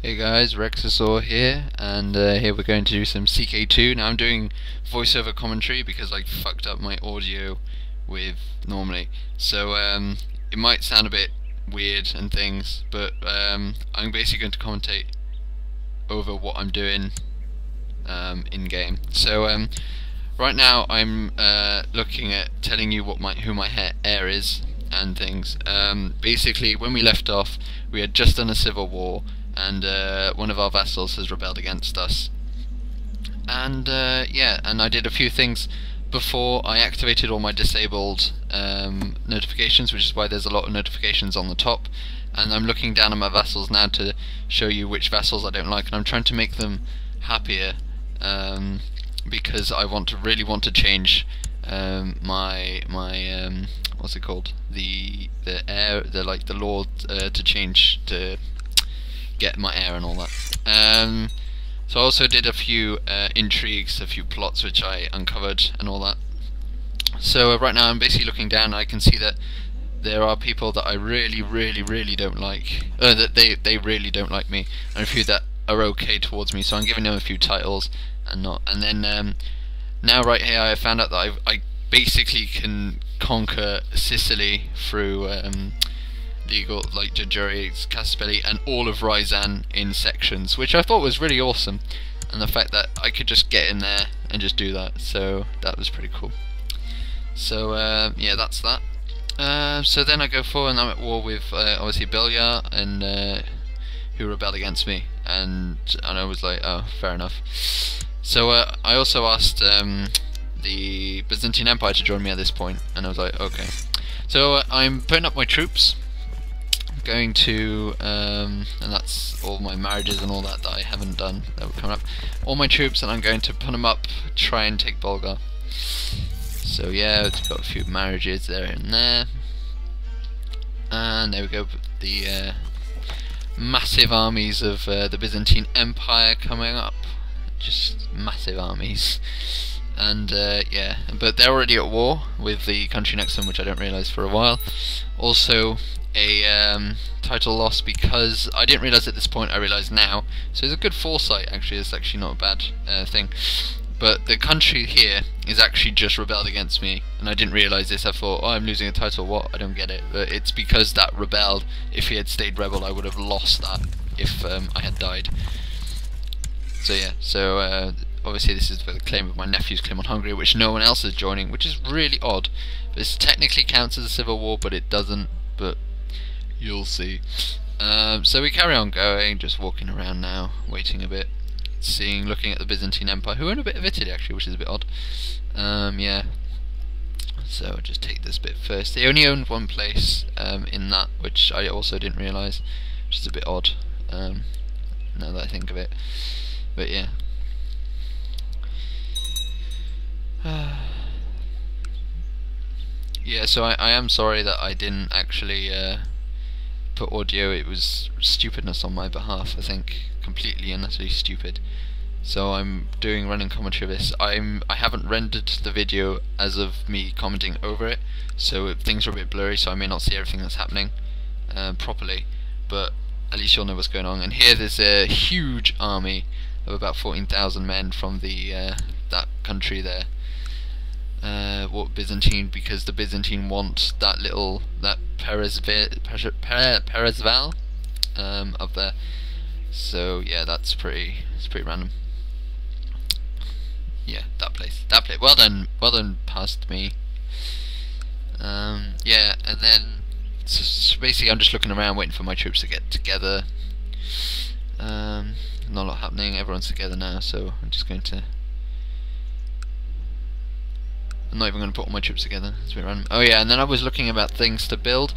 Hey guys, Rexasaur here, and here we're going to do some CK2. Now I'm doing voiceover commentary because I fucked up my audio with normally, so it might sound a bit weird and things, but I'm basically going to commentate over what I'm doing in game. So right now I'm looking at telling you what who my heir is and things. Basically, when we left off, we had just done a civil war, and one of our vassals has rebelled against us. And yeah, and I did a few things before. I activated all my disabled notifications, which is why there's a lot of notifications on the top. And I'm looking down at my vassals now to show you which vassals I don't like, and I'm trying to make them happier because I really want to change my what's it called, the heir, the lord, to change to get my heir and all that. So I also did a few intrigues, a few plots which I uncovered and all that. So right now I'm basically looking down, and I can see that there are people that I really don't like, that they really don't like me, and a few that are okay towards me, so I'm giving them a few titles and not. And then now right here I found out that I basically can conquer Sicily through legal, like Jajuri, Caspelli, and all of Ryzan in sections, which I thought was really awesome, and the fact that I could just get in there and just do that, so that was pretty cool. So yeah, that's that. So then I go forward and I'm at war with obviously Belya, and who rebelled against me, and I was like, oh, fair enough. So I also asked the Byzantine Empire to join me at this point, and I was like, okay. So I'm putting up my troops, going to and that's all my marriages and all that I haven't done that were coming up. All my troops, and I'm going to put them up, try and take Bulgar. So yeah, it's got a few marriages there and there, and there we go. The massive armies of the Byzantine Empire coming up, just massive armies. And yeah, but they're already at war with the country next to them, which I don't realise for a while. Also a title loss, because I didn't realise at this point, I realise now, so it's a good foresight actually. It's actually not a bad thing, but the country here is actually just rebelled against me, and I didn't realise this. I thought, oh, I'm losing a title, what? I don't get it. But it's because that rebelled. If he had stayed rebel, I would have lost that if I had died. So yeah, so obviously this is for the claim of my nephew's claim on Hungary, which no one else is joining, which is really odd. This technically counts as a civil war, but it doesn't, but you'll see. So we carry on going, just walking around now, waiting a bit, looking at the Byzantine Empire, who own a bit of Italy actually, which is a bit odd. Yeah, so I'll just take this bit first. They only owned one place in that, which I also didn't realise, which is a bit odd now that I think of it. But yeah. Yeah, so I am sorry that I didn't actually put audio. It was stupidness on my behalf, I think, completely and utterly stupid. So I'm doing running commentary of this. I haven't rendered the video as of me commenting over it, so things are a bit blurry, so I may not see everything that's happening properly, but at least you'll know what's going on. And here there's a huge army of about 14,000 men from the that country there. What Byzantine, because the Byzantine want that Peresval up there. So yeah, it's pretty random. Yeah, that place. Well done, past me. Yeah, and then so basically I'm just looking around, waiting for my troops to get together. Not a lot happening. Everyone's together now, so I'm just going to. I'm not even going to put all my troops together. It's a bit random. Oh yeah, and then I was looking about things to build,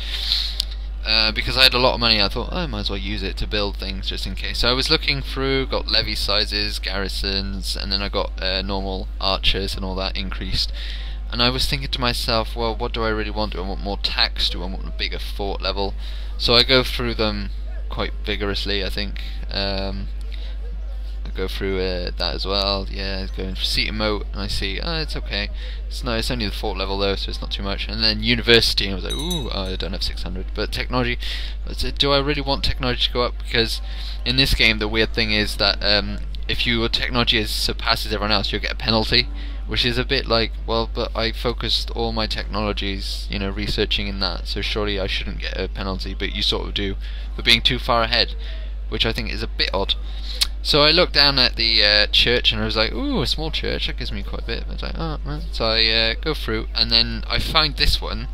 because I had a lot of money. I thought, oh, I might as well use it to build things just in case. So I was looking through, got levy sizes, garrisons, and then I got normal archers and all that increased. And I was thinking to myself, well, what do I really want? Do I want more tax? Do I want a bigger fort level? So I go through them quite vigorously, I think. I go through that as well. Yeah, going for seat emote, and I see, it's okay. It's only the 4th level though, so it's not too much. And then university, and I was like, ooh, I don't have 600. But technology, do I really want technology to go up? Because in this game, the weird thing is that if your technology surpasses everyone else, you'll get a penalty, which is a bit like, well, but I focused all my technologies, researching in that, so surely I shouldn't get a penalty, but you sort of do for being too far ahead, which I think is a bit odd. So I looked down at the church and I was like, ooh, a small church, that gives me quite a bit. I was like, oh, well. So I go through, and then I find this one,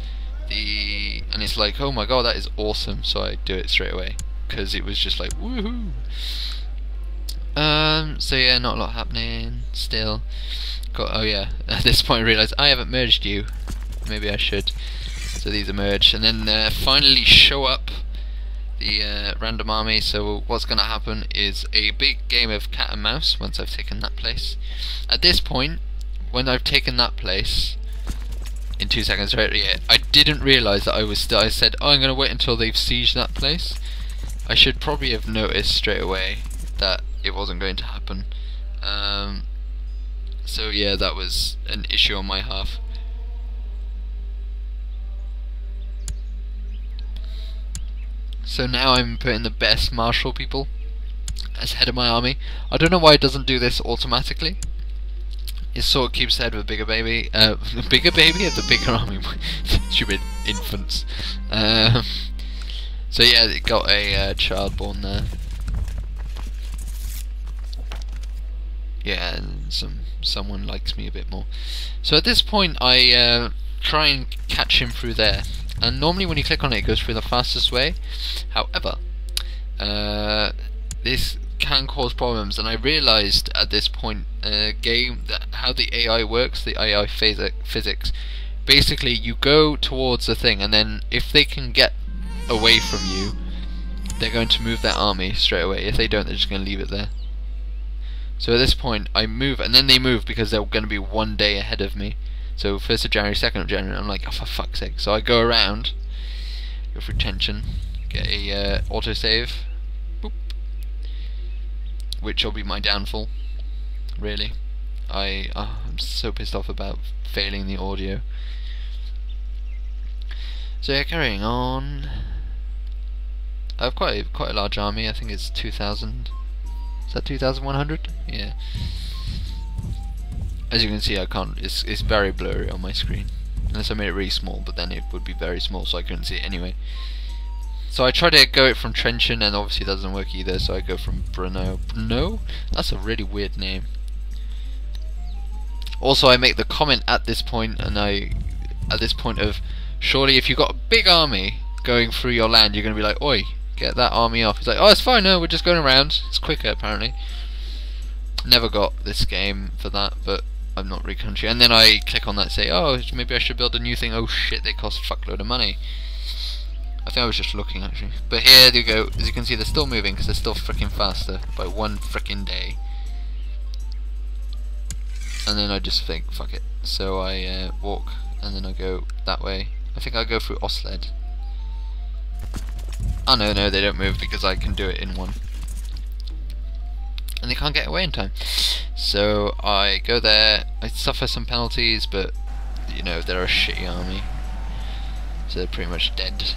and it's like, oh my god, that is awesome. So I do it straight away because it was just like, woohoo. So yeah, not a lot happening still. Oh yeah, at this point I realised I haven't merged you. Maybe I should. So these are merged, and then finally show up the random army. So what's going to happen is a big game of cat and mouse once I've taken that place. At this point, when I've taken that place, in 2 seconds, right? Yeah, I didn't realise that I said, oh, I'm going to wait until they've sieged that place. I should probably have noticed straight away that it wasn't going to happen. So yeah, that was an issue on my half. So now I'm putting the best martial people as head of my army. I don't know why it doesn't do this automatically. It sort of keeps ahead of a bigger baby. Bigger baby of the bigger army. Stupid infants. So yeah, it got a child born there. Yeah, and someone likes me a bit more. So at this point I try and catch him through there. And normally when you click on it, it goes through the fastest way. However, this can cause problems, and I realised at this point game that how the AI works, the AI physics. Basically, you go towards the thing, and then if they can get away from you, they're going to move their army straight away. If they don't, they're just going to leave it there. So at this point, I move, and then they move because they're going to be 1 day ahead of me. So 1st of January, 2nd of January, I'm like, oh, for fuck's sake. So I go around, go through tension, get a autosave, boop, which will be my downfall, really. I'm so pissed off about failing the audio. So yeah, carrying on. I have quite a large army. I think it's 2,000. Is that 2,100? Yeah. As you can see, I can't. It's very blurry on my screen, unless I made it really small. But then it would be very small, so I couldn't see it anyway. So I try to go it from Trenchant, and obviously it doesn't work either. So I go from Brno. Brno? That's a really weird name. Also, I make the comment at this point, of surely if you've got a big army going through your land, you're going to be like, oi, get that army off. It's like, oh, it's fine, no, we're just going around. It's quicker, apparently. Never got this game for that, but I'm not really country. And then I click on that and say, oh, maybe I should build a new thing. Oh shit, they cost a fuckload of money. I think I was just looking, actually. But here you go. As you can see, they're still moving because they're still freaking faster by 1 freaking day. And then I just think, fuck it. So I walk, and then I go that way. I think I go through Osled. Oh no, they don't move because I can do it in one. And they can't get away in time. So I go there, I suffer some penalties, but you know, they're a shitty army. So they're pretty much dead.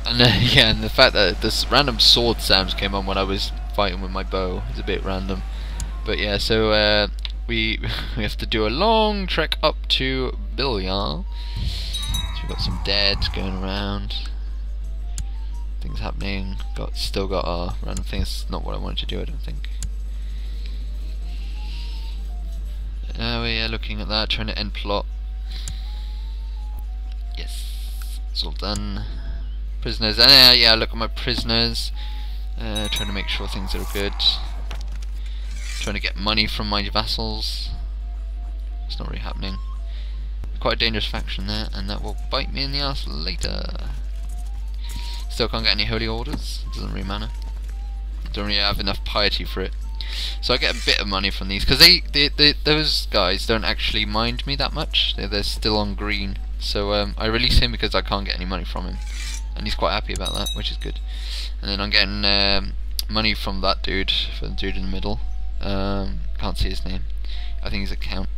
And yeah, and the fact that this random sword sounds came on when I was fighting with my bow is a bit random. But yeah, so we have to do a long trek up to Bilyar. So we've got some dead going around. Things happening. Still got our random things. Not what I wanted to do, I don't think. We're looking at that, trying to end plot. Yes, it's all done. Prisoners. Yeah, look at my prisoners. Trying to make sure things are good. Trying to get money from my vassals. It's not really happening. Quite a dangerous faction there, and that will bite me in the ass later. Still can't get any holy orders. It doesn't really matter. Don't really have enough piety for it. So I get a bit of money from these because those guys don't actually mind me that much. They're still on green. So I release him because I can't get any money from him, and he's quite happy about that, which is good. And then I'm getting money from that dude, from the dude in the middle. Can't see his name. I think he's a count.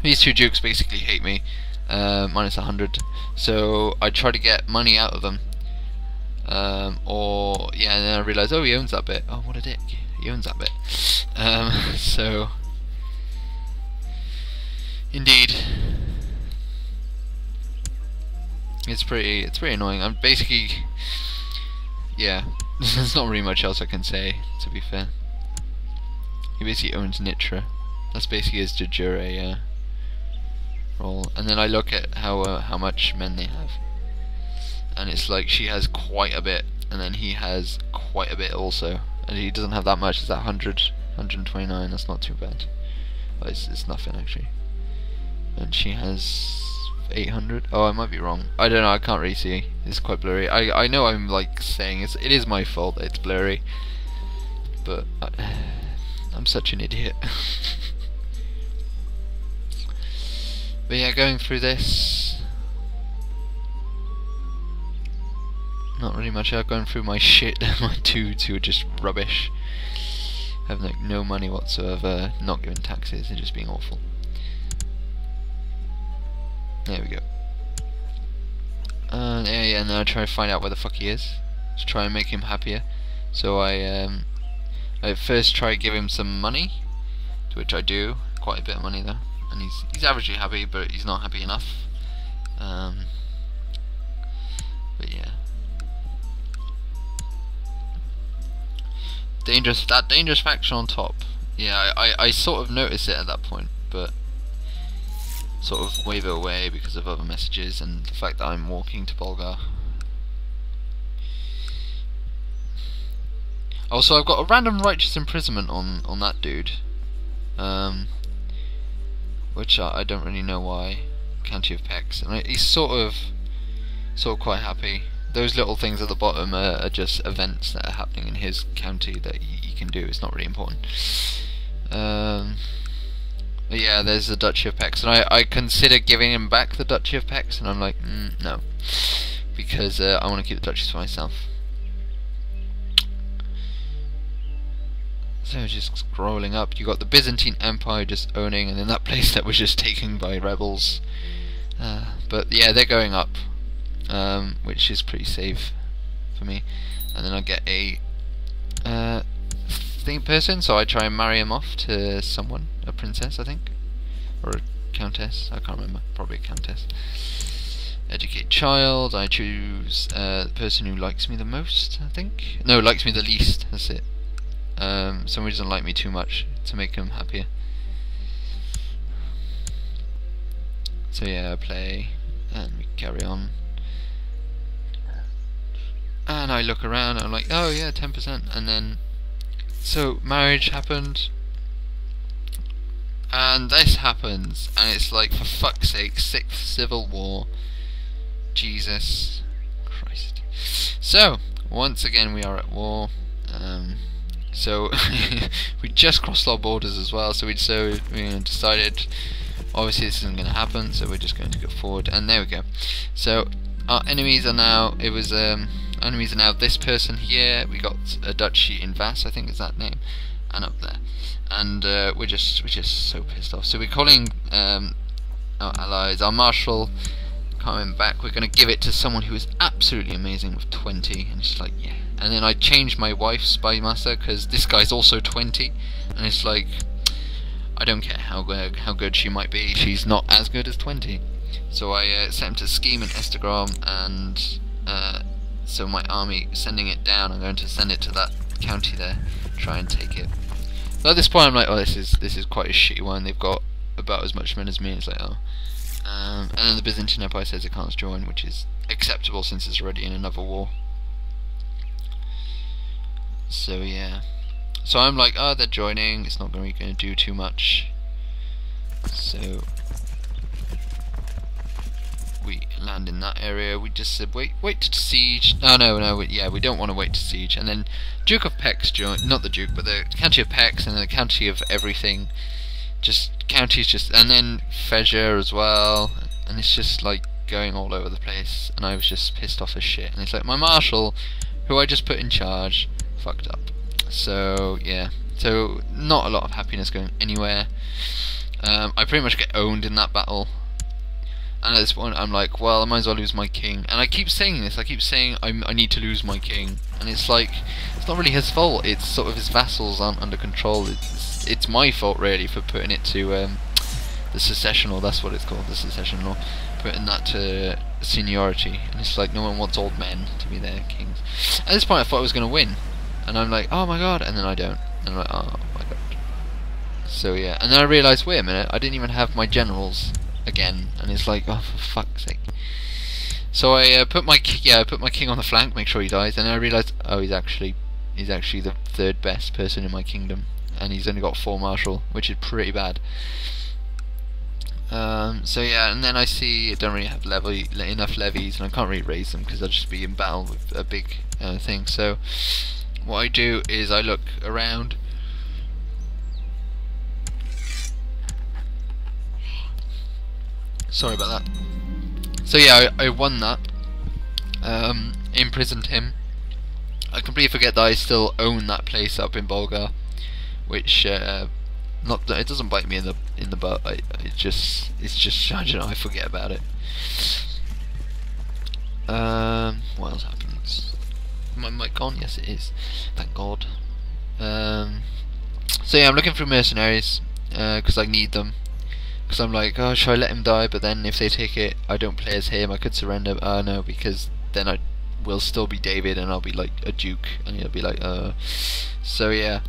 These two dukes basically hate me. Minus 100. So I try to get money out of them. Or yeah, and then I realise, oh, he owns that bit. Oh, what a dick! He owns that bit. So indeed, it's pretty annoying. I'm basically, yeah. There's not really much else I can say, to be fair. He basically owns Nitra. That's basically his de jure role. And then I look at how much men they have, and it's like she has quite a bit, and then he has quite a bit also, and he doesn't have that much. It's that 129. That's not too bad. But it's nothing actually. And she has 800. Oh, I might be wrong. I don't know. I can't really see. It's quite blurry. I know I'm like saying it is my fault that it's blurry, but I'm such an idiot. But yeah, going through this, not really much out. Going through my shit, my dudes who are just rubbish, have like no money whatsoever, not giving taxes, and just being awful. There we go. Yeah, and then I try to find out where the fuck he is, to try and make him happier. So I first try to give him some money, to which I do, quite a bit of money though, and he's averagely happy, but he's not happy enough. But yeah, that dangerous faction on top. Yeah, I sort of noticed it at that point, but sort of wave it away because of other messages and the fact that I'm walking to Bulgar. Also, I've got a random righteous imprisonment on that dude, which I don't really know why. County of Pex, and he's sort of quite happy. Those little things at the bottom are just events that are happening in his county that he can do. It's not really important. But yeah, there's the Duchy of Pex, and I consider giving him back the Duchy of Pex, and I'm like, no, because I want to keep the duchies for myself. So just scrolling up, you got the Byzantine Empire just owning, and then that place that was just taken by rebels. But yeah, they're going up, which is pretty safe for me. And then I get a person, so I try and marry him off to someone, a princess I think, or a countess, I can't remember, probably a countess. Educate child, I choose the person who likes me the most, I think. No, likes me the least, that's it. Somebody doesn't like me too much to make him happier. So yeah, I play, and we carry on. And I look around, and I'm like, oh yeah, 10%, and then so marriage happened, and this happens, and it's like, for fuck's sake, 6th Civil War. Jesus Christ. So once again we are at war. So we just crossed our borders as well, so we decided obviously this isn't going to happen, so we're just going to go forward, and there we go. So our enemies are now, enemies are now this person here. We got a duchy in Vas, I think is that name, and up there, and we're just so pissed off. So we're calling our allies, our marshal coming back. We're going to give it to someone who is absolutely amazing with 20, and it's like, yeah. And then I changed my wife's spy master because this guy's also 20, and it's like, I don't care how good she might be, she's not as good as 20. So I sent him to Scheme and Estagram, and so my army sending it down, I'm going to send it to that county there, try and take it. So at this point I'm like, oh, this is quite a shitty one. They've got about as much men as me. It's like, oh. And then the Byzantine Empire says it can't join, which is acceptable since it's already in another war. So yeah, so I'm like, oh, they're joining, it's not going to do too much. So we land in that area. We just said wait to siege. No, yeah, we don't want to wait to siege. And then Duke of Pex joined, not the Duke, but the County of Pex, and then the County of everything, just counties, just, and then Fezzer as well, and it's just like going all over the place, and I was just pissed off as shit. And it's like, my marshal, who I just put in charge, fucked up. So yeah, so not a lot of happiness going anywhere. I pretty much get owned in that battle, and at this point I'm like, well, I might as well lose my king. And I keep saying this, I keep saying I need to lose my king, and it's like, it's not really his fault, it's sort of his vassals aren't under control. It's my fault really for putting it to the succession law, that's what it's called, the succession law, putting that to seniority. And it's like, no one wants old men to be their kings. At this point I thought I was going to win, and I'm like, oh my god, and then I don't, and I'm like, oh my god. So yeah, and then I realised, wait a minute, I didn't even have my generals again, and it's like, oh, for fuck's sake. So I put my king on the flank, make sure he dies, and then I realised, oh, he's actually the third best person in my kingdom, and he's only got 4 marshal, which is pretty bad. So yeah, and then I see I don't really have enough levies, and I can't really raise them because I'll just be in battle with a big thing. So what I do is I look around. Sorry about that. So yeah, I won that. Imprisoned him. I completely forget that I still own that place up in Bulgar, which it doesn't bite me in the butt. It's just I don't know, I forget about it. What else happens? My mic on? Yes, it is. Thank God. So yeah, I'm looking for mercenaries because I need them. Because I'm like, oh, should I let him die? But then if they take it, I don't play as him. I could surrender. No, because then I will still be David, and I'll be like a duke, and he'll be like, So yeah.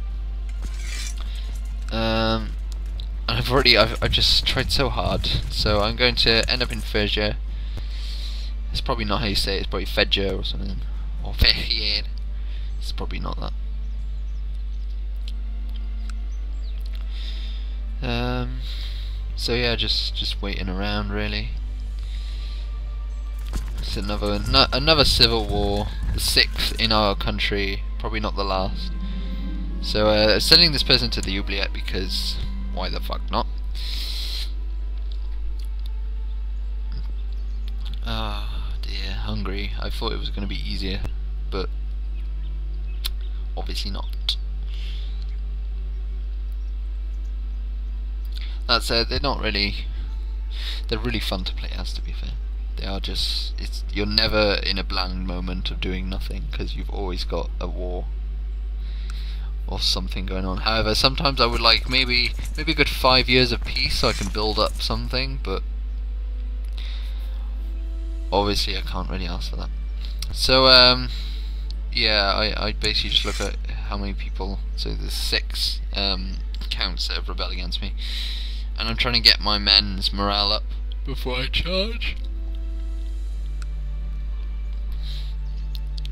And I've just tried so hard. So I'm going to end up in Fergia. It's probably not how you say it. It's probably Fedja or something, or Fergier. It's probably not that. So yeah, just waiting around really. It's another civil war, the 6th in our country, probably not the last. So sending this person to the oubliette because why the fuck not? Ah dear, Hungary. I thought it was going to be easier, but obviously not. That said, they're really fun to play as, to be fair. They are just, you're never in a bland moment of doing nothing, because you've always got a war or something going on. However, sometimes I would like maybe a good 5 years of peace so I can build up something, but obviously I can't really ask for that. So yeah, I basically just look at how many people, so there's 6 counts that have rebelled against me, and I'm trying to get my men's morale up before I charge.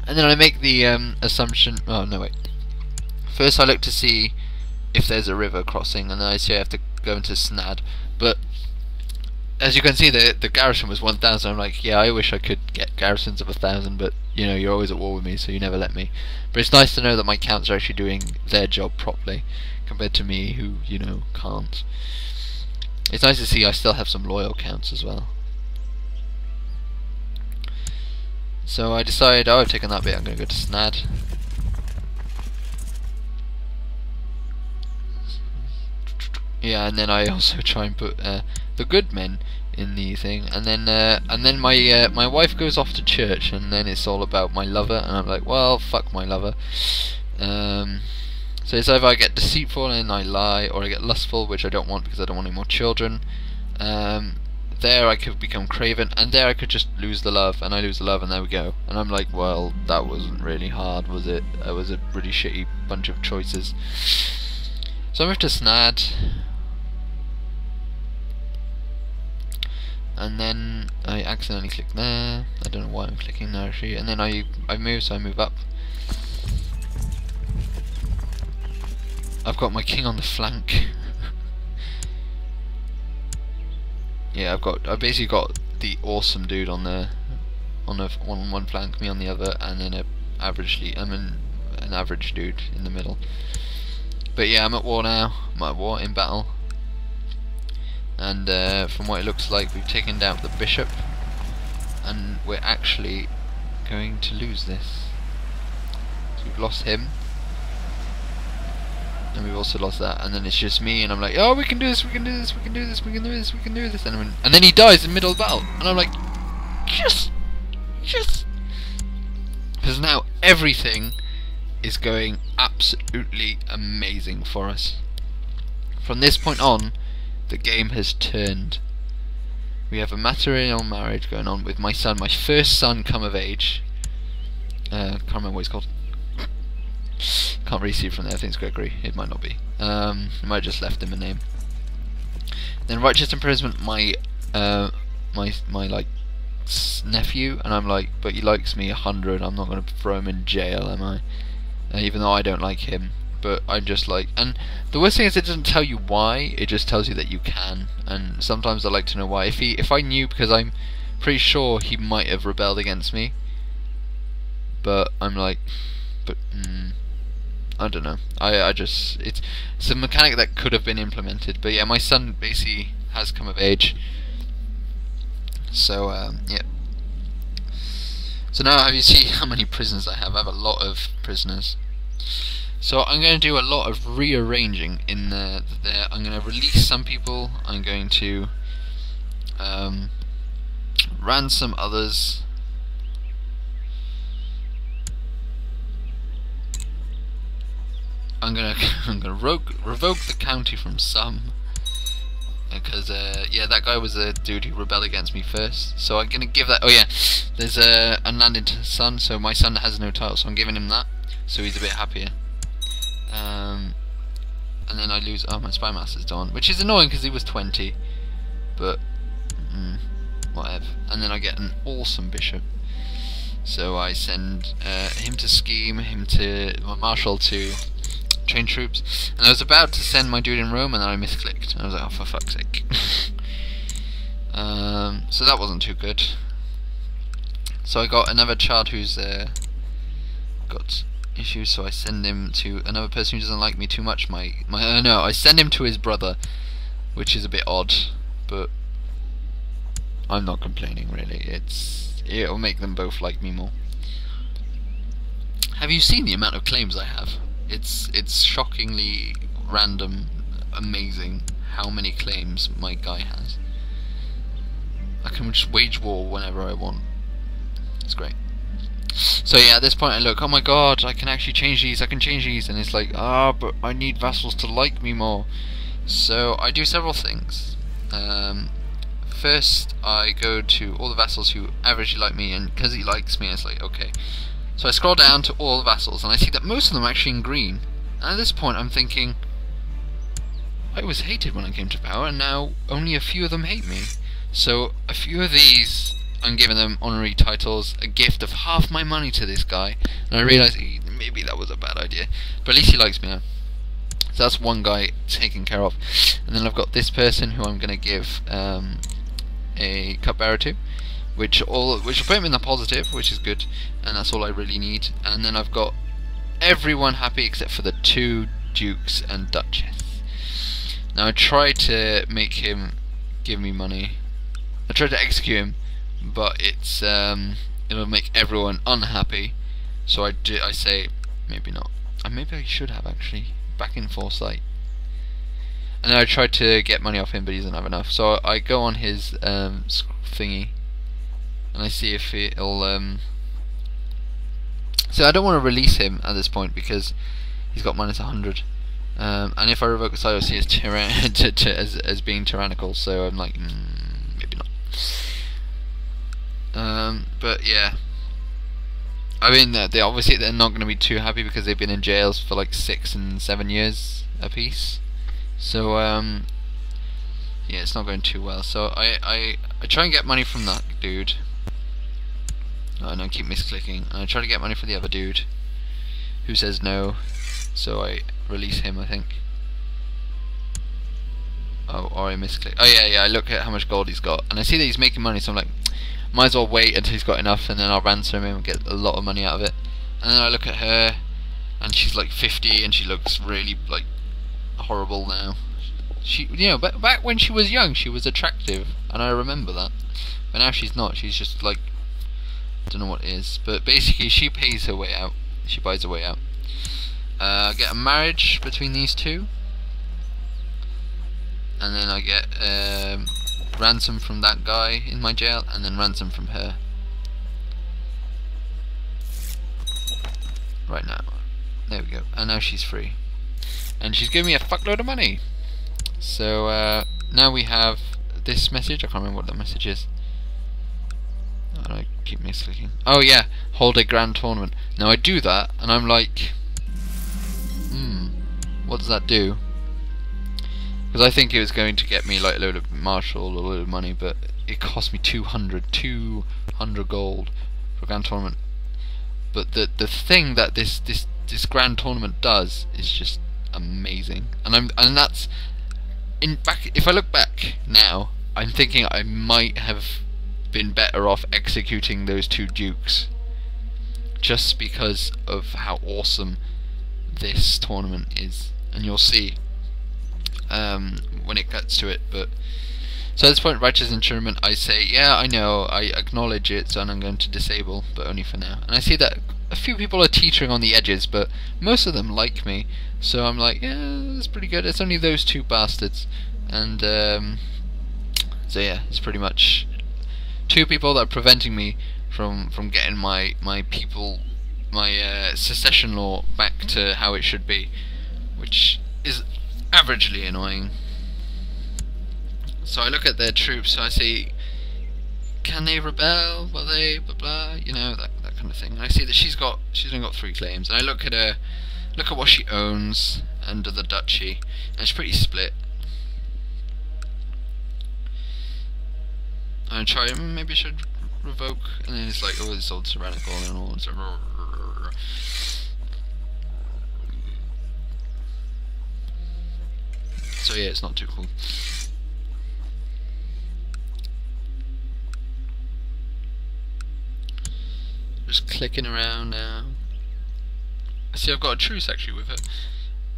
And then I make the assumption, oh no wait, first I look to see if there's a river crossing, and then I see I have to go into Snad, but as you can see the garrison was 1,000. I'm like, yeah, I wish I could get garrisons of 1,000, but you know, you're always at war with me, so you never let me. But it's nice to know that my counts are actually doing their job properly, compared to me who, you know, can't. It's nice to see I still have some loyal counts as well. So I decided, oh, I've taken that bit, I'm going to go to Snad. Yeah, and then I also try and put the good men in the thing, and then my wife goes off to church, and then it's all about my lover, and I'm like, well, fuck my lover. So it's either I get deceitful and I lie, or I get lustful, which I don't want because I don't want any more children. There I could become craven, and there I could just lose the love, and I lose the love, and there we go. And I'm like, well, that wasn't really hard, was it? It was a really shitty bunch of choices. So I moved to Snad, and then I accidentally click there. I don't know why I'm clicking there actually. And then I move, so I move up. I've got my king on the flank. Yeah, I basically got the awesome dude on one flank, me on the other, and then an average dude in the middle. But yeah, I'm at war now. I'm at war in battle, and from what it looks like, we've taken down the bishop, and we're actually going to lose this. So we've lost him. and we've also lost that, and then it's just me, and I'm like, oh, we can do this, we can do this, we can do this, we can do this, we can do this, and then he dies in the middle of the battle, and I'm like, yes, because now everything is going absolutely amazing for us. From this point on, the game has turned. We have a matrimonial marriage going on with my son, my first son come of age. Can't remember what he's called. Can't really see it from there. I think it's Gregory. It might not be. I might have just left him a name. Then righteous imprisonment, my like nephew, and I'm like, but he likes me 100. I'm not going to throw him in jail, am I? Even though I don't like him. But I'm just like, and the worst thing is it doesn't tell you why. It just tells you that you can. And sometimes I like to know why. If I knew, because I'm pretty sure he might have rebelled against me. But I'm like, I don't know. I just it's a mechanic that could have been implemented. But yeah, my son basically has come of age. So yeah. So now have you seen how many prisoners I have? I have a lot of prisoners. So I'm going to do a lot of rearranging in there. I'm going to release some people. I'm going to ransom others. I'm gonna revoke the county from some, because yeah, that guy was a dude who rebelled against me first. So I'm gonna give that. Oh yeah, there's a unlanded son. So my son has no title, so I'm giving him that. So he's a bit happier. And then I lose. Oh, my spy master's done, which is annoying because he was 20. But whatever. And then I get an awesome bishop. So I send him to scheme, him to my marshal to train troops, and I was about to send my dude in Rome, and then I misclicked. And I was like, oh, for fuck's sake. So that wasn't too good. So I got another child who's got issues, so I send him to another person who doesn't like me too much. No, I send him to his brother, which is a bit odd, but I'm not complaining really. It'll make them both like me more. Have you seen the amount of claims I have? It's shockingly random, amazing how many claims my guy has. I can just wage war whenever I want. It's great. So yeah, at this point I look, oh my god, I can actually change these, I can change these, and it's like, but I need vassals to like me more. So I do several things. First, I go to all the vassals who averagely like me, and because he likes me, it's like, okay. So I scroll down to all the vassals, and I see that most of them are actually in green. And at this point I'm thinking, I was hated when I came to power, and now only a few of them hate me. So a few of these, I'm giving them honorary titles, a gift of half my money to this guy, and I realise maybe that was a bad idea, but at least he likes me now. So that's one guy taken care of. And then I've got this person who I'm going to give a cupbearer to, which will put him in the positive, which is good, and that's all I really need. And then I've got everyone happy except for the 2 dukes and duchess. Now I tried to make him give me money. I tried to execute him, but it'll make everyone unhappy. So I say maybe not. Maybe I should have actually, back in foresight. And then I tried to get money off him, but he doesn't have enough. So I go on his thingy, and I see if it'll. So I don't want to release him at this point because he's got minus 100. And if I revoke his title, see as being tyrannical. So I'm like, maybe not. But yeah, I mean they're not going to be too happy because they've been in jails for like 6 and 7 years apiece. So yeah, it's not going too well. So I try and get money from that dude. Oh, and I keep misclicking. And I try to get money from the other dude, who says no. So I release him, I think. Oh, or I misclick. Oh yeah, I look at how much gold he's got, and I see that he's making money. So I'm like, might as well wait until he's got enough, and then I'll ransom him and get a lot of money out of it. And then I look at her, and she's like 50, and she looks really like horrible now. She, back when she was young, she was attractive, and I remember that. But now she's not. She's just like, I don't know what it is. But basically, she pays her way out. She buys her way out. I get a marriage between these two, and then I get ransom from that guy in my jail, and then ransom from her. Right now. There we go. And now she's free. And she's giving me a fuckload of money. So now we have this message. I can't remember what that message is. I keep misclicking. Oh yeah, hold a grand tournament. Now I do that, and I'm like, what does that do? Because I think it was going to get me like a load of martial, a load of money, but it cost me 200 gold for a grand tournament. But the thing that this grand tournament does is just amazing, and that's if I look back now, I'm thinking I might have been better off executing those two dukes, just because of how awesome this tournament is, and you'll see when it gets to it. But so at this point, righteous enchantment, I say, yeah, I know, I acknowledge it, and I'm going to disable, but only for now. And I see that a few people are teetering on the edges, but most of them like me, so I'm like, yeah, that's pretty good. It's only those two bastards, and so yeah, it's pretty much two people that are preventing me from getting my people, my secession law back to how it should be, which is averagely annoying. So I look at their troops, so I see, can they rebel? Will they? Blah blah. You know, that kind of thing. And I see that she's only got 3 claims, and I look at her, look at what she owns under the duchy, and it's pretty split. And I try, maybe I should revoke, and then it's like, oh, it's old tyrannical and all. So yeah, it's not too cool. Just clicking around now. I see I've got a truce actually with her,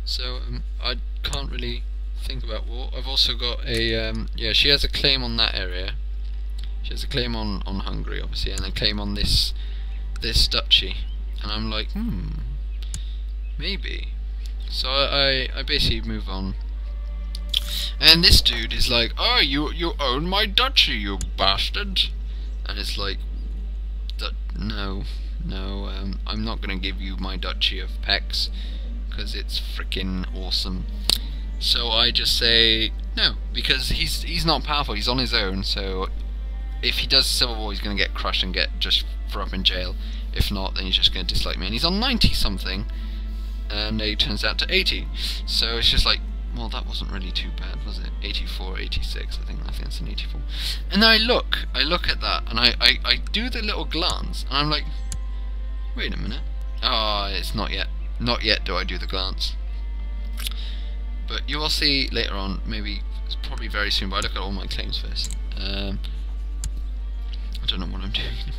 so I can't really think about war. I've also got a yeah, she has a claim on that area. She has a claim on Hungary, obviously, and a claim on this duchy. And I'm like, maybe. So I basically move on. And this dude is like, oh, you own my duchy, you bastard. And it's like, no, I'm not going to give you my duchy of Pex, because it's freaking awesome. So I just say no, because he's not powerful, he's on his own, so if he does civil war, he's going to get crushed and get just thrown up in jail. If not, then he's just going to dislike me. And he's on 90 something, and it turns out to 80. So it's just like, well, that wasn't really too bad, was it? 84, 86, I think it's an 84. And then I look at that, and I do the little glance, and I'm like, wait a minute. Oh, it's not yet. Not yet do I do the glance. But you will see later on, maybe, it's probably very soon, but I look at all my claims first. I don't know what I'm doing.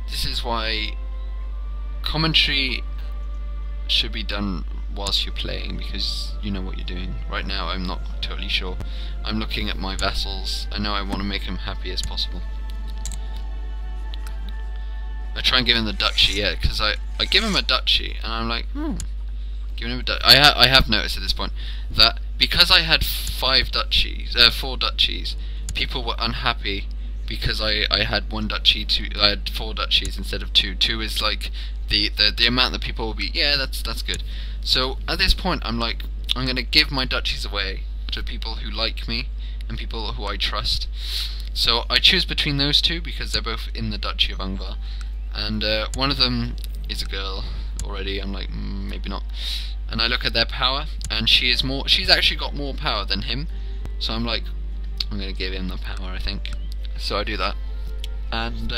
This is why commentary should be done whilst you're playing, because you know what you're doing. Right now I'm not totally sure. I'm looking at my vassals. I know I want to make them happy as possible. I try and give him the duchy, yeah, because I give him a duchy, and I'm like, giving him a duchy. I have noticed at this point that because I had 4 duchies, people were unhappy because I had 1 duchy, I had 4 duchies instead of 2. 2 is like the amount that people will be, yeah, that's good. So at this point I'm like, I'm going to give my duchies away to people who like me and people who I trust. So I choose between those 2 because they're both in the Duchy of Angvar, and one of them is a girl already. I'm like, maybe not. And I look at their power, and she's actually got more power than him. So I'm like, I'm going to give him the power, I think. So I do that, and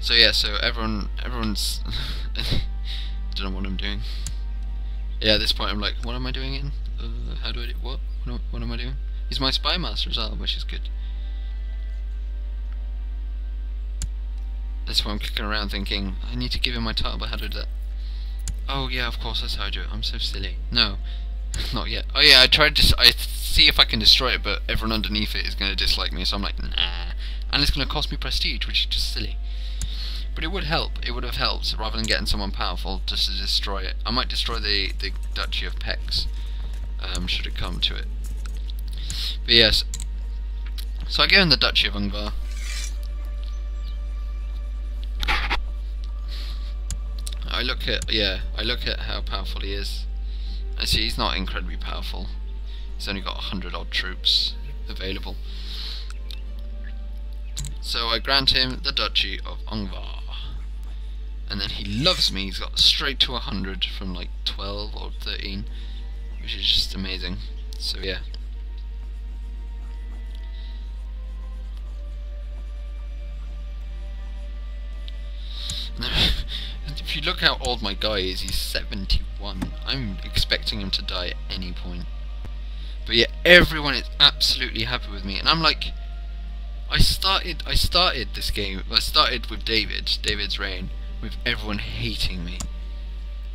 so yeah, so everyone's I don't know what I'm doing. Yeah, at this point I'm like, what am I doing in? How do I do what? What am I doing? He's my spy master as well, which is good. That's why I'm clicking around thinking, I need to give him my title, but how do I do that? Oh yeah, of course, that's how I do it. I'm so silly. No, not yet. Oh yeah, I see if I can destroy it, but everyone underneath it is going to dislike me, so I'm like, nah, and it's going to cost me prestige, which is just silly. But it would help. It would have helped rather than getting someone powerful just to destroy it. I might destroy the Duchy of Pex, should it come to it. But yes, so I go in the Duchy of Hungary. I look at how powerful he is. I see he's not incredibly powerful. He's only got 100 odd troops available. So I grant him the Duchy of Hungary. And then he loves me. He's got straight to 100 from like 12 or 13, which is just amazing. So yeah. If you look how old my guy is, he's 71. I'm expecting him to die at any point. But yeah, everyone is absolutely happy with me, and I'm like, I started this game. I started with David's reign, with everyone hating me.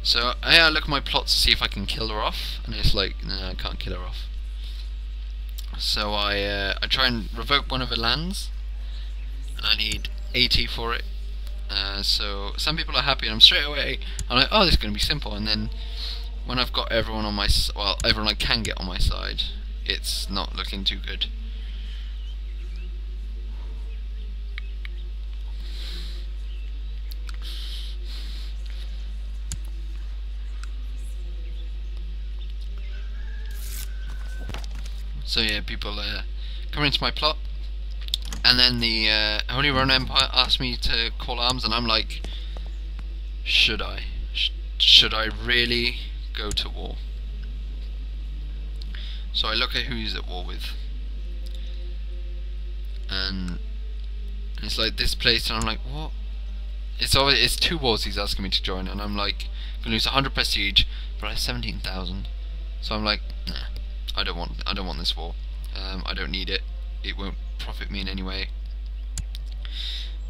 So I look at my plots to see if I can kill her off, and it's like, no, I can't kill her off. So I try and revoke one of her lands, and I need 80 for it. So some people are happy, and I'm like, oh, this is going to be simple. And then when I've got everyone on my everyone I can get on my side, it's not looking too good. So yeah, people come into my plot. And then the Holy Roman Empire asked me to call arms, and I'm like, should I? Should I really go to war? So I look at who he's at war with, and it's like this place, and I'm like, what? It's 2 wars he's asking me to join, and I'm like, I'm gonna lose 100 prestige, but I have 17,000. So I'm like, nah, I don't want this war. I don't need it. It won't profit me in any way.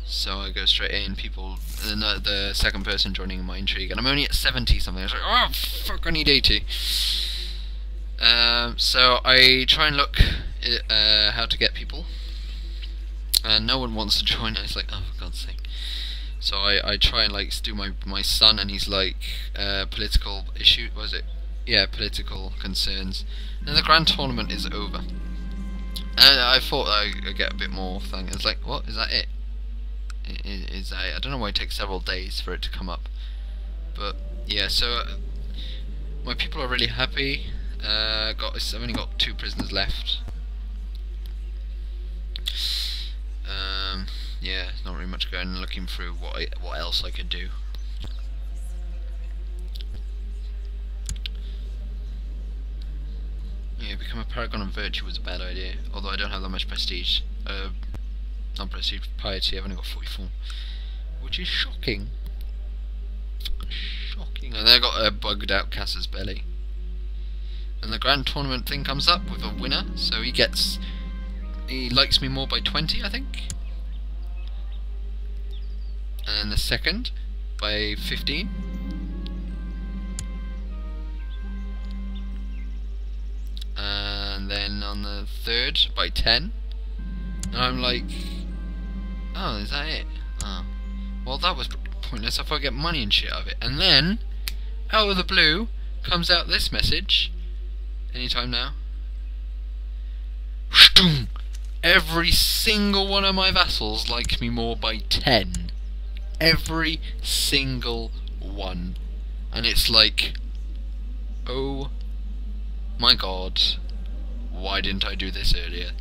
So I go straight in. People, the second person joining my intrigue, and I'm only at 70 something. I was like, oh fuck, I need 80. So I try and look how to get people, and no one wants to join. It's like, oh for God's sake. So I try and like do my son, and he's like political issue. Was it? Yeah, political concerns. And the grand tournament is over. And I thought I'd get a bit more thing. It's like, what? Is that it? Is that it? I don't know why it takes several days for it to come up. But yeah, so my people are really happy. I've only got 2 prisoners left. Yeah, it's not really much going and looking through what else I could do. Yeah, become a paragon of virtue was a bad idea, although I don't have that much prestige. Not prestige, piety, I've only got 44. Which is shocking. Shocking. And then I got a bugged out Cass's belly. And the grand tournament thing comes up with a winner, so he likes me more by 20, I think. And then the second by 15. And then on the third by 10. And I'm like, oh, is that it? Oh, well, that was pointless. I thought I'd get money and shit out of it. And then, out of the blue, comes out this message. Anytime now. Every single one of my vassals like me more by 10. Every single one. And it's like, oh my God, why didn't I do this earlier?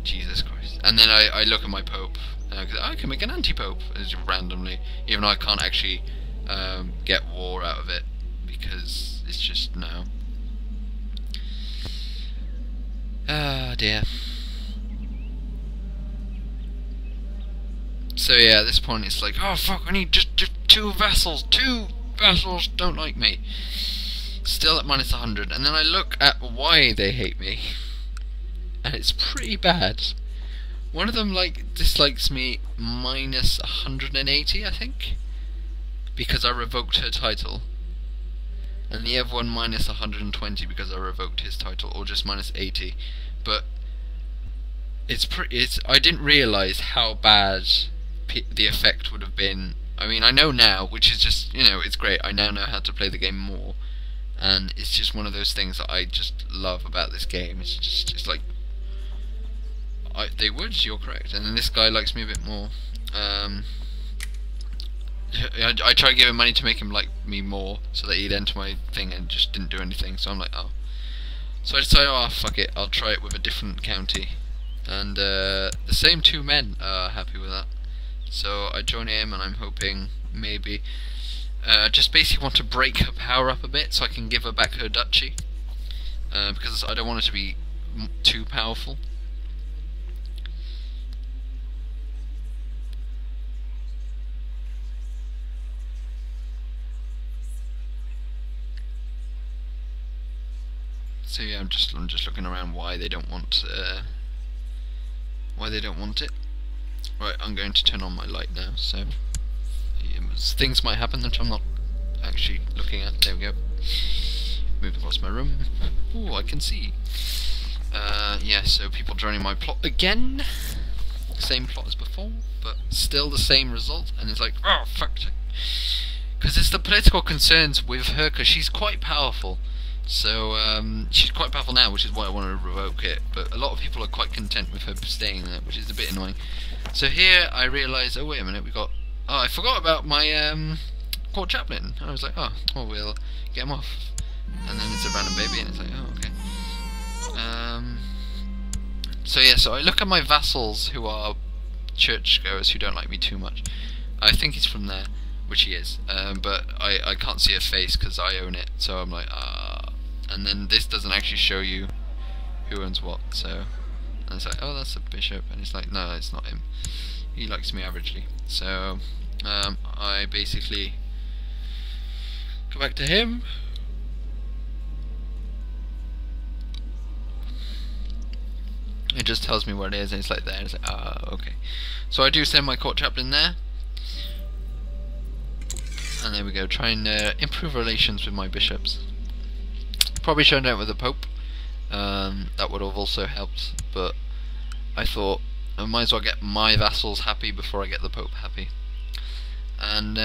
Jesus Christ. And then I look at my Pope, and I can make an anti-Pope randomly, even though I can't actually get war out of it, because it's just no. Ah, dear. So yeah, at this point it's like, oh fuck, I need just 2 vassals. 2 vassals don't like me. Still at minus 100, and then I look at why they hate me, and it's pretty bad. One of them dislikes me minus 180, I think, because I revoked her title, and the other one minus 120 because I revoked his title, or just minus 80. But It's. I didn't realise how bad the effect would have been. I mean, I know now, which is just, it's great. I now know how to play the game more, and it's just one of those things that I just love about this game. It's like, they would. You're correct, and then this guy likes me a bit more. I tried giving money to make him like me more, so that he'd enter my thing and just didn't do anything. So I'm like, oh. So I decided, oh fuck it, I'll try it with a different county, and the same two men are happy with that. So I join him, and I'm hoping maybe just basically want to break her power up a bit, so I can give her back her duchy, because I don't want her to be too powerful. So yeah, I'm just looking around why they don't want it. Right, I'm going to turn on my light now. So things might happen that I'm not actually looking at. There we go. Move across my room. Oh, I can see. Yeah, so people joining my plot again. Same plot as before, but still the same result. And it's like, oh fuck. Because it's the political concerns with her, because she's quite powerful. So she's quite powerful now, which is why I want to revoke it. But a lot of people are quite content with her staying there, which is a bit annoying. So here I realise, oh wait a minute, I forgot about my court chaplain. I was like, oh, well we'll get him off. And then it's a random baby, and it's like, oh okay. So yeah, so I look at my vassals who are churchgoers who don't like me too much. I think he's from there, which he is, but I can't see a face because I own it. So I'm like, and then this doesn't actually show you who owns what. So and it's like, oh, that's a bishop, and it's like, no, it's not him. He likes me averagely. So I basically go back to him. It just tells me what it is, and it's like there. It's like, okay. So I do send my court chaplain there. And there we go, try and improve relations with my bishops. Probably should have done it with the Pope. That would have also helped, but I thought I might as well get my vassals happy before I get the Pope happy. And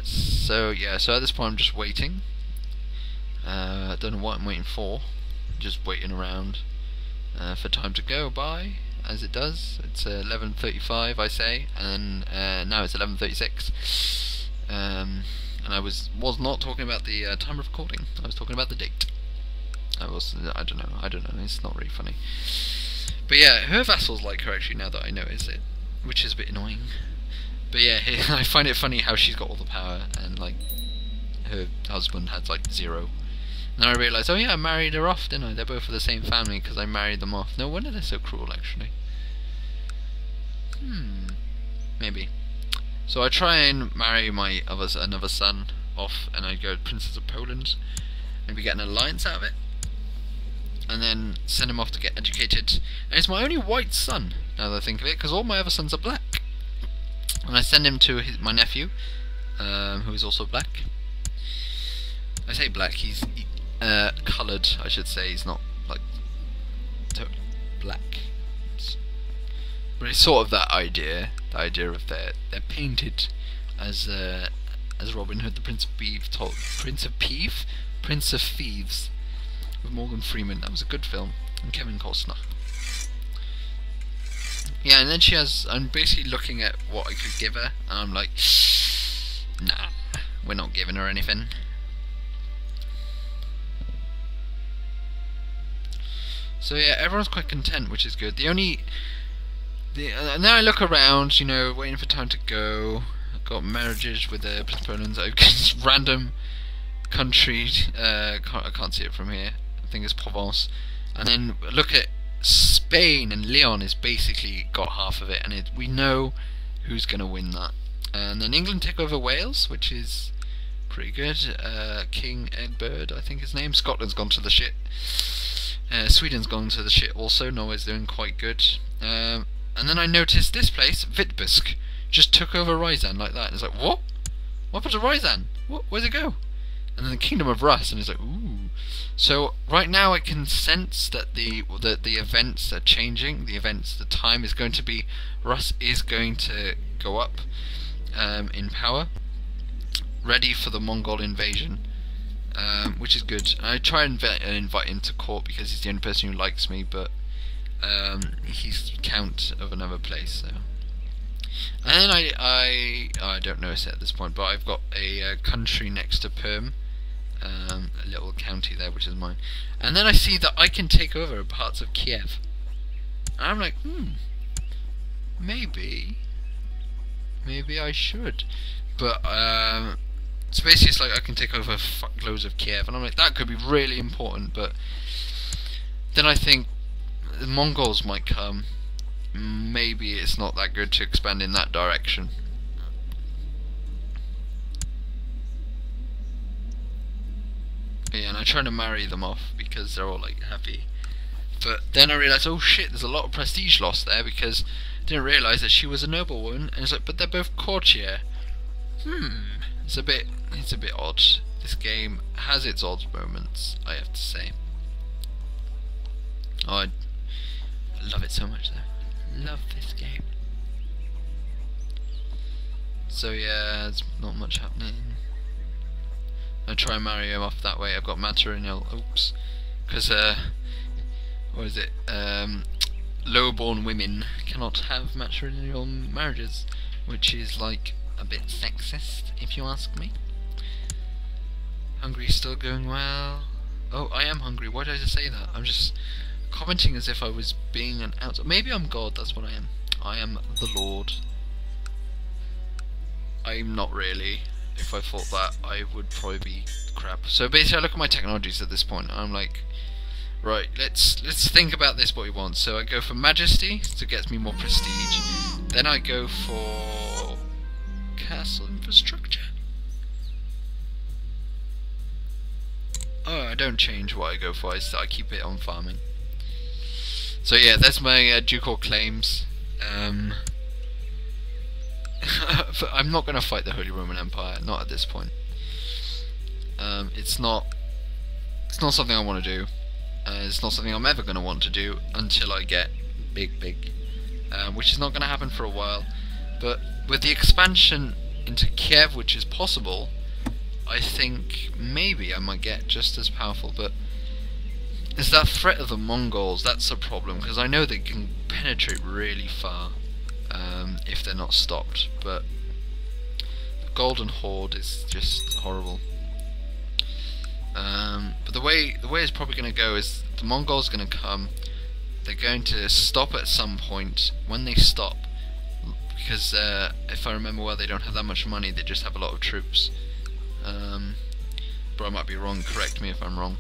so yeah, so at this point I'm just waiting. I don't know what I'm waiting for. Just waiting around for time to go by, as it does. It's 11:35, I say, and now it's 11:36. And I was not talking about the time of recording. I was talking about the date. I don't know. It's not really funny. But yeah, her vassals like her actually. Now that I notice it, which is a bit annoying. But yeah, I find it funny how she's got all the power and like her husband has like 0. And then I realised, oh yeah, I married her off, didn't I? They're both of the same family because I married them off. No wonder they're so cruel, actually. Maybe. So I try and marry my another son off, and I go Princess of Poland, and we get an alliance out of it, and then send him off to get educated. And it's my only white son, now that I think of it, because all my other sons are black. And I send him to my nephew, who is also black. I say black, he's coloured, I should say. He's not like totally black. But it's sort of that idea, the idea of they're painted as Robin Hood, the Prince of Thieves, with Morgan Freeman. That was a good film, and Kevin Costner. Yeah, and then I'm basically looking at what I could give her, and I'm like, nah, we're not giving her anything. So yeah, everyone's quite content, which is good. And then I look around, waiting for time to go. I've got marriages with the Poland. I've got random country. I can't see it from here. I think it's Provence. And then look at Spain, and Leon is basically got half of it, and we know who's going to win that. And then England take over Wales, which is pretty good. King Edward, I think his name. Scotland's gone to the shit. Sweden's gone to the shit also. Norway's doing quite good. And then I noticed this place, Vitebsk, just took over Ryazan like that. And it's like, what? What happened to Ryazan? Where'd it go? And then the Kingdom of Rus, and it's like, ooh. So right now I can sense that the events are changing. The time is going to be, Rus is going to go up in power, ready for the Mongol invasion, which is good. I try and invite him to court because he's the only person who likes me, but he's Count of another place. So. And then I don't know it at this point, but I've got a country next to Perm, a little county there, which is mine. And then I see that I can take over parts of Kiev, and I'm like, maybe I should. But so basically, it's like I can take over fuckloads of Kiev, and I'm like, that could be really important. But then I think the Mongols might come. Maybe it's not that good to expand in that direction. Yeah, and I try to marry them off because they're all like happy. But then I realised, oh shit, there's a lot of prestige lost there because I didn't realise that she was a noblewoman. And it's like, but they're both courtier. It's a bit odd. This game has its odd moments, I have to say. Oh, I love it so much though. Love this game. So yeah, there's not much happening. I try and marry him off that way. I've got matrimonial. Oops, because what is it? Low-born women cannot have matrimonial marriages, which is like a bit sexist, if you ask me. Hungary's still going well. Oh, I am hungry. Why did I just say that? I'm just commenting as if I was being an outsider. Maybe I'm God, that's what I am. I am the Lord. I'm not really. If I thought that, I would probably be crap. So basically I look at my technologies at this point, and I'm like, right, let's think about this, what we want. So I go for Majesty, so it gets me more prestige. Then I go for Castle Infrastructure. Oh, I don't change what I go for, I keep it on farming. So yeah, that's my ducal claims. I'm not going to fight the Holy Roman Empire, not at this point. It's not something I want to do. It's not something I'm ever going to want to do until I get big, which is not going to happen for a while. But with the expansion into Kiev, which is possible, I think maybe I might get just as powerful. But it's that threat of the Mongols, that's a problem, because I know they can penetrate really far if they're not stopped, but the Golden Horde is just horrible. But the way it's probably going to go is the Mongols are going to come, they're going to stop at some point. When they stop, because if I remember well, they don't have that much money, they just have a lot of troops. But I might be wrong, correct me if I'm wrong.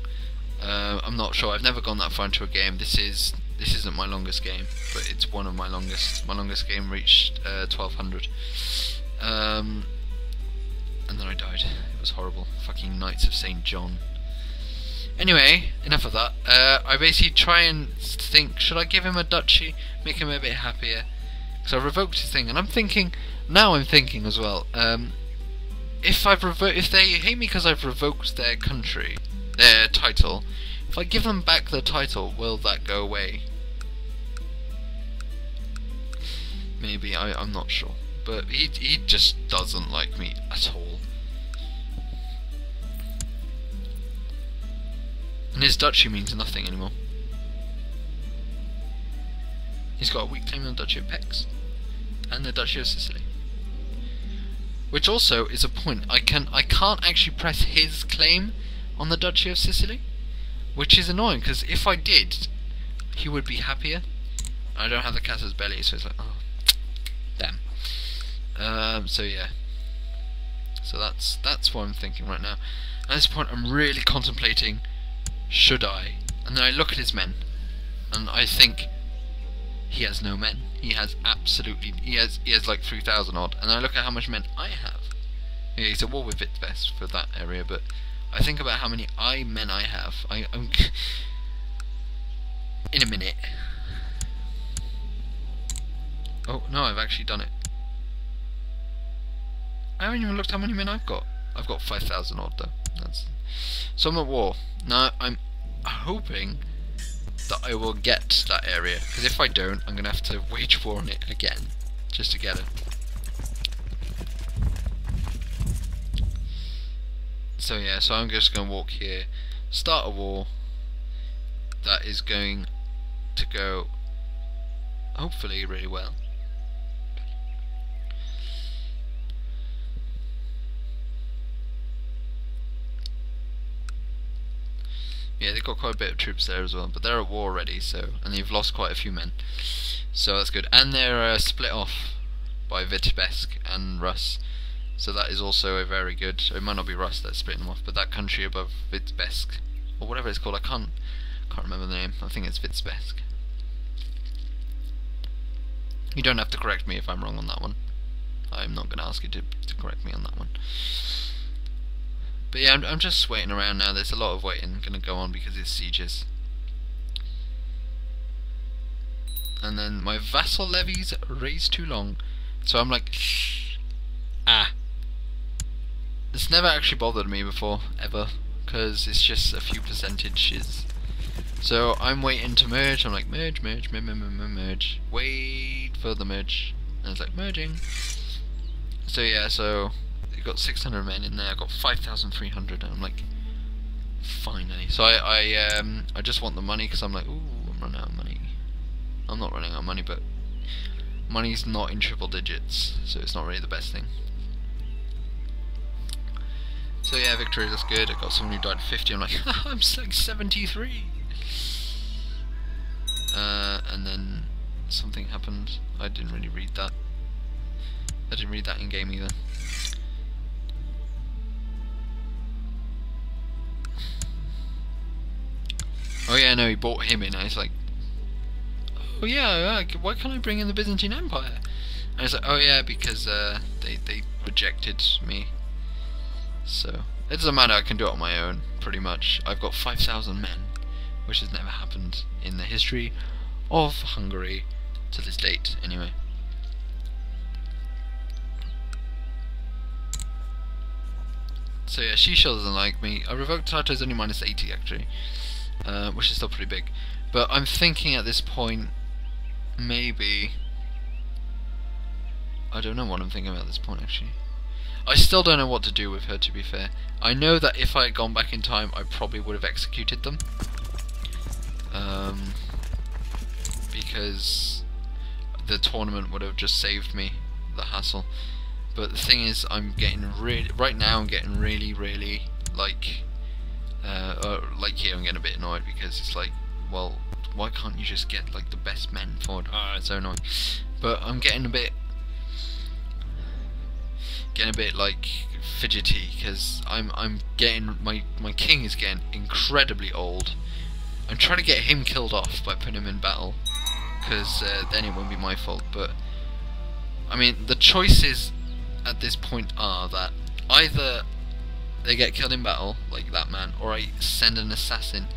I'm not sure, I've never gone that far into a game. This isn't my longest game, but it's one of my longest. My longest game reached 1200. And then I died. It was horrible. Fucking Knights of St. John. Anyway, enough of that. I basically try and think, should I give him a duchy, make him a bit happier? Because I revoked his thing, and I'm thinking as well, if they hate me because I've revoked their country, their title, if I give them back the title, will that go away? Maybe, I'm not sure. But he just doesn't like me at all. And his duchy means nothing anymore. He's got a weak claim on the Duchy of Pex and the Duchy of Sicily. Which also is a point. I can't actually press his claim on the Duchy of Sicily, which is annoying, because if I did, he would be happier. I don't have the casus belli, so it's like, oh, damn. So yeah. So that's what I'm thinking right now. At this point, I'm really contemplating, should I? And then I look at his men, and I think he has no men. He has absolutely, he has like 3,000 odd, and I look at how much men I have. Yeah, he's at war with Vitebsk for that area, but I think about how many men I have. I'm in a minute. Oh no, I've actually done it. I haven't even looked how many men I've got. I've got 5,000 odd though. So I'm at war. Now I'm hoping that I will get that area, because if I don't, I'm going to have to wage war on it again, just to get it. So yeah, so I'm just going to walk here, start a war that is going to go, hopefully, really well. Yeah, they've got quite a bit of troops there as well, but they're at war already, so, and they've lost quite a few men, so that's good. And they're split off by Vitebsk and Rus, so that is also a very good. It might not be Rus that's splitting them off, but that country above Vitebsk, or whatever it's called, I can't remember the name. I think it's Vitebsk. You don't have to correct me if I'm wrong on that one. I'm not going to ask you to correct me on that one. But yeah, I'm just waiting around now. There's a lot of waiting going to go on because it's sieges. And then my vassal levies raised too long. So I'm like, This never actually bothered me before, ever. Because it's just a few percentages. So I'm waiting to merge. I'm like, merge. Wait for the merge. And it's like, merging. So yeah, so you've got 600 men in there, I've got 5,300, and I'm like, finally. So I just want the money, because I'm like, ooh, I'm running out of money. I'm not running out of money, but money's not in triple digits, so it's not really the best thing. So yeah, victory, that's good. I got someone who died 50, I'm like, I'm like 73. And then something happened. I didn't really read that. I didn't read that in game either. Oh yeah, no, he brought him in. I was like, oh yeah, why can't I bring in the Byzantine Empire? And I was like, oh yeah, because they rejected me. So it doesn't matter. I can do it on my own, pretty much. I've got 5,000 men, which has never happened in the history of Hungary to this date, anyway. So yeah, Shishel doesn't like me. I revoked Tartar is only minus 80 actually, which is still pretty big. But I'm thinking at this point, maybe, I don't know what I'm thinking about at this point actually. I still don't know what to do with her, to be fair. I know that if I had gone back in time, I probably would have executed them. Because the tournament would have just saved me the hassle. But the thing is, I'm getting really, right now I'm getting really, like here I'm getting a bit annoyed, because it's like, well, why can't you just get like the best men forward? Ah, it's so annoying. But I'm getting a bit like fidgety, because I'm getting my king is getting incredibly old. I'm trying to get him killed off by putting him in battle, because then it won't be my fault. But I mean, the choices at this point are that either they get killed in battle, like that man, or I send an assassin.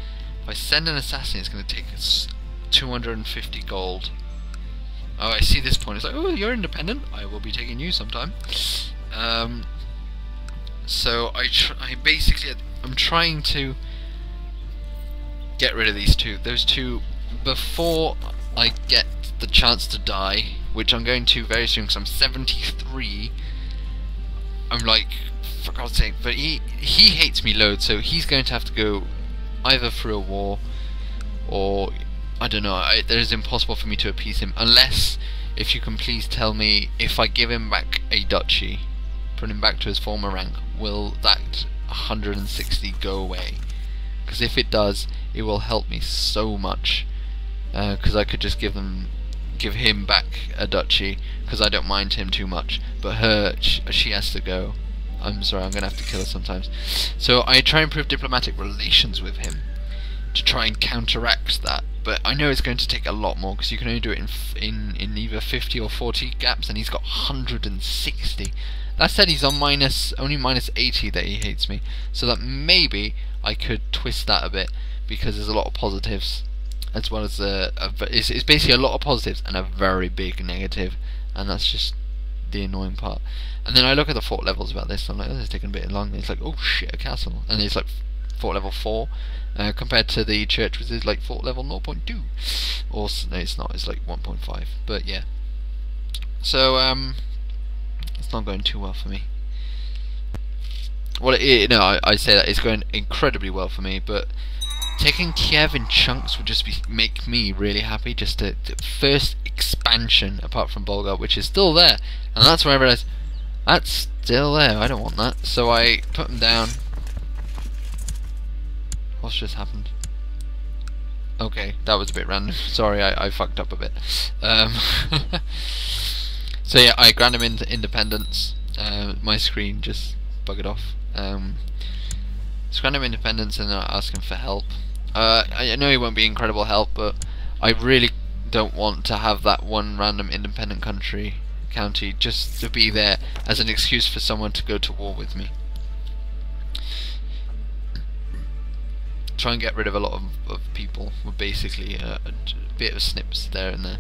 If I send an assassin, it's going to take us 250 gold. Oh, I see this point. It's like, oh, you're independent. I will be taking you sometime. So I'm trying to get rid of those two, before I get the chance to die, which I'm going to very soon, because I'm 73. I'm like, for God's sake, but he hates me loads, so he's going to have to go either through a war, or I don't know. It is impossible for me to appease him, unless, if you can please tell me, if I give him back a duchy, put him back to his former rank, will that 160 go away? Because if it does, it will help me so much, because I could just give him back a duchy, because I don't mind him too much, but she has to go. I'm sorry, I'm going to have to kill her sometimes. So I try and improve diplomatic relations with him to try and counteract that, but I know it's going to take a lot more, because you can only do it in either 50 or 40 gaps, and he's got 160. That said, he's on only minus 80 that he hates me, so that maybe I could twist that a bit, because there's a lot of positives, as well as it's basically a lot of positives and a very big negative, and that's just the annoying part. And then I look at the fort levels about this, and I'm like, oh, this is taking a bit long. And it's like, oh shit, a castle, and it's like fort level 4, compared to the church, which is like fort level 0.2, or no, it's not. It's like 1.5. But yeah, so it's not going too well for me. Well, I say that it's going incredibly well for me, but taking Kiev in chunks would just make me really happy. Just the first expansion, apart from Bulgar, which is still there, and that's when I realised that's still there. I don't want that, so I put them down. What's just happened? Okay, that was a bit random. Sorry, I fucked up a bit. So yeah, I grant him into independence. My screen just buggered off. So grant him independence, and then I ask him for help. I know he won't be incredible help, but I really don't want to have that one random independent county just to be there as an excuse for someone to go to war with me. Try and get rid of a lot of people with basically a bit of snips there and there.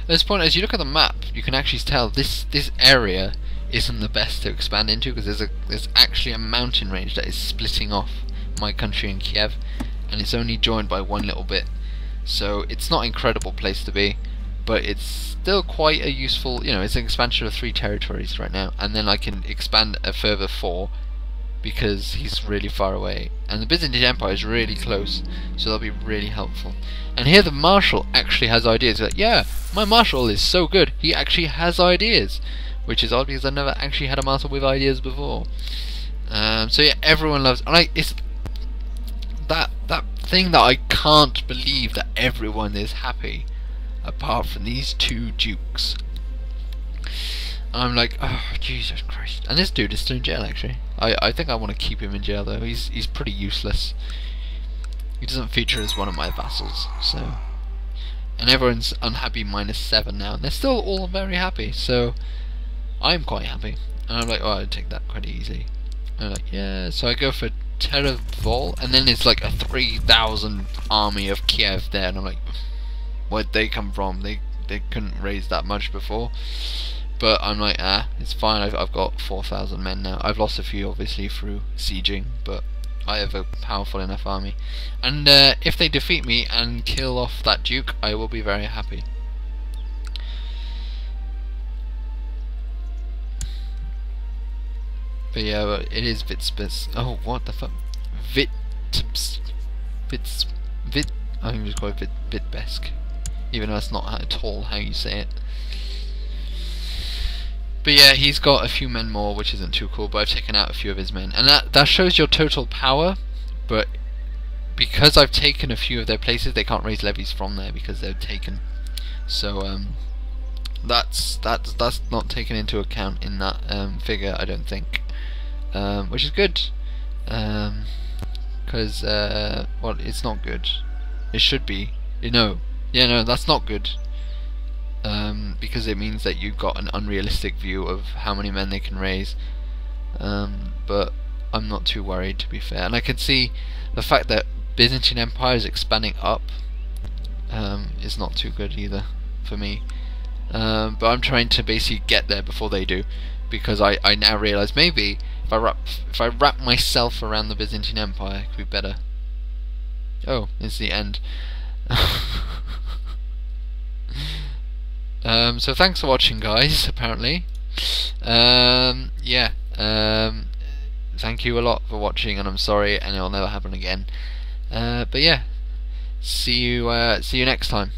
At this point, as you look at the map, you can actually tell this area isn't the best to expand into, because there's actually a mountain range that is splitting off my country in Kiev, and it's only joined by one little bit. So it's not an incredible place to be, but it's still quite a useful, it's an expansion of 3 territories right now, and then I can expand a further 4 because he's really far away, and the Byzantine Empire is really close, so that'll be really helpful. And here the Marshal actually has ideas. Like, yeah, my Marshal is so good, he actually has ideas, which is odd because I've never actually had a Marshal with ideas before. So yeah, everyone loves, and it's that thing that I can't believe that everyone is happy apart from these 2 dukes. I'm like, oh Jesus Christ! And this dude is still in jail. Actually, I think I want to keep him in jail though. He's pretty useless. He doesn't feature as one of my vassals, so. And everyone's unhappy -7 now, and they're still all very happy. So I'm quite happy, and I'm like, oh, I'd take that quite easy. And I'm like, yeah. So I go for Terevol, and then it's like a 3,000 army of Kiev there, and I'm like, where'd they come from? They couldn't raise that much before. But I'm like, it's fine. I've got 4,000 men now. I've lost a few, obviously, through sieging, but I have a powerful enough army. And if they defeat me and kill off that duke, I will be very happy. But yeah, but it is Vitspis. Oh, what the fuck? I can just call it Vitbesk, even though that's not at all how you say it. But yeah, he's got a few men more, which isn't too cool, but I've taken out a few of his men. And that shows your total power, but because I've taken a few of their places, they can't raise levies from there because they're taken. So that's not taken into account in that figure, I don't think. Which is good. Because, well, it's not good. It should be. No, that's not good. Because it means that you've got an unrealistic view of how many men they can raise. But I'm not too worried, to be fair. And I can see the fact that Byzantine Empire is expanding up is not too good either for me. But I'm trying to basically get there before they do, because I now realise maybe if I wrap myself around the Byzantine Empire, it could be better. Oh, it's the end. So thanks for watching, guys, apparently. Yeah, thank you a lot for watching, and I'm sorry, and it'll never happen again. But yeah, see you next time.